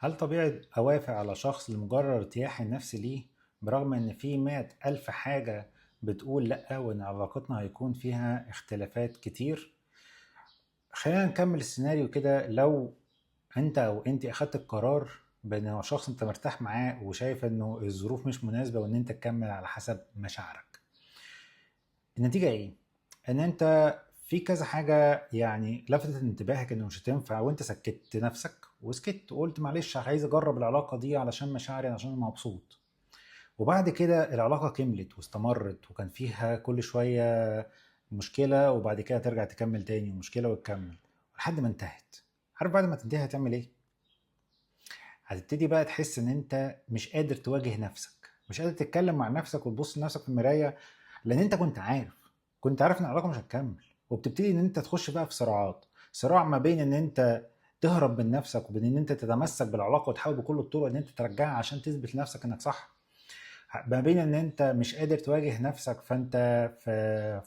هل طبيعي أوافق على شخص لمجرد ارتياحي النفسي ليه برغم إن في 100,000 حاجة بتقول لأ وإن علاقتنا هيكون فيها اختلافات كتير؟ خلينا نكمل السيناريو كده. لو أنت أو أنت أخدت القرار بأن شخص أنت مرتاح معاه وشايف إنه الظروف مش مناسبة وإن أنت تكمل على حسب مشاعرك، النتيجة إيه؟ إن أنت في كذا حاجة يعني لفتت انتباهك إنه مش هتنفع، وأنت سكت نفسك وسكت وقلت معلش عايز أجرب العلاقة دي علشان مشاعري، عشان أنا مبسوط. وبعد كده العلاقة كملت واستمرت وكان فيها كل شوية مشكلة، وبعد كده ترجع تكمل تاني ومشكلة وتكمل لحد ما انتهت. عارف بعد ما تنتهي هتعمل إيه؟ هتبتدي بقى تحس إن أنت مش قادر تواجه نفسك، مش قادر تتكلم مع نفسك وتبص لنفسك في المراية، لان انت كنت عارف ان العلاقه مش هتكمل. وبتبتدي ان انت تخش بقى في صراعات، صراع ما بين ان انت تهرب من نفسك وبين ان انت تتمسك بالعلاقه وتحاول بكل الطرق ان انت ترجعها عشان تثبت لنفسك انك صح، ما بين ان انت مش قادر تواجه نفسك فانت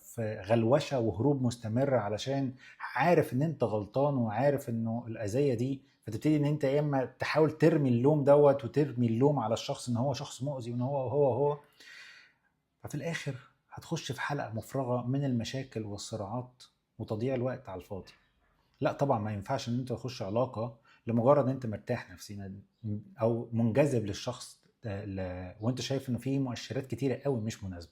في غلوشه وهروب مستمر علشان عارف ان انت غلطان وعارف انه الاذيه دي، فتبتدي ان انت يا اما تحاول ترمي اللوم دوت وترمي اللوم على الشخص ان هو شخص مؤذي وان هو. ففي الآخر هتخش في حلقة مفرغة من المشاكل والصراعات وتضييع الوقت على الفاضي. لا طبعا ما ينفعش ان انت تخش علاقة لمجرد ان انت مرتاح نفسيا او منجذب للشخص وانت شايف انه في مؤشرات كتيرة قوي مش مناسبة.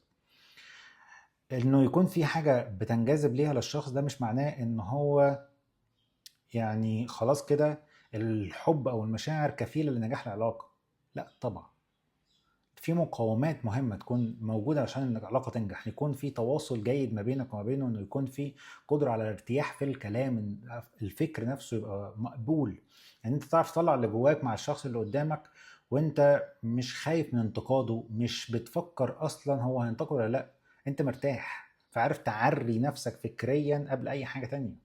انه يكون في حاجة بتنجذب ليها للشخص ده مش معناه ان هو يعني خلاص كده الحب او المشاعر كفيلة لنجاح العلاقة. لا طبعا، في مقومات مهمة تكون موجودة عشان ان العلاقة تنجح، يكون في تواصل جيد ما بينك وما بينه، انه يكون في قدرة على الارتياح في الكلام، إن الفكر نفسه يبقى مقبول، يعني انت تعرف تطلع اللي جواك مع الشخص اللي قدامك وانت مش خايف من انتقاده، مش بتفكر اصلا هو هينتقد ولا لا، انت مرتاح فعارف تعري نفسك فكريا قبل اي حاجة تانية.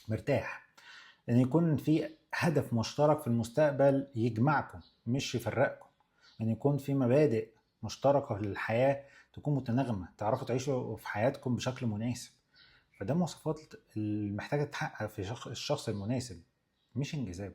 مرتاح ان يكون في هدف مشترك في المستقبل يجمعكم مش يفرقكم، ان يكون في مبادئ مشتركة للحياة تكون متناغمة، تعرفوا تعيشوا في حياتكم بشكل مناسب. فده مواصفات اللي محتاجة تتحقق في الشخص المناسب، مش انجذاب.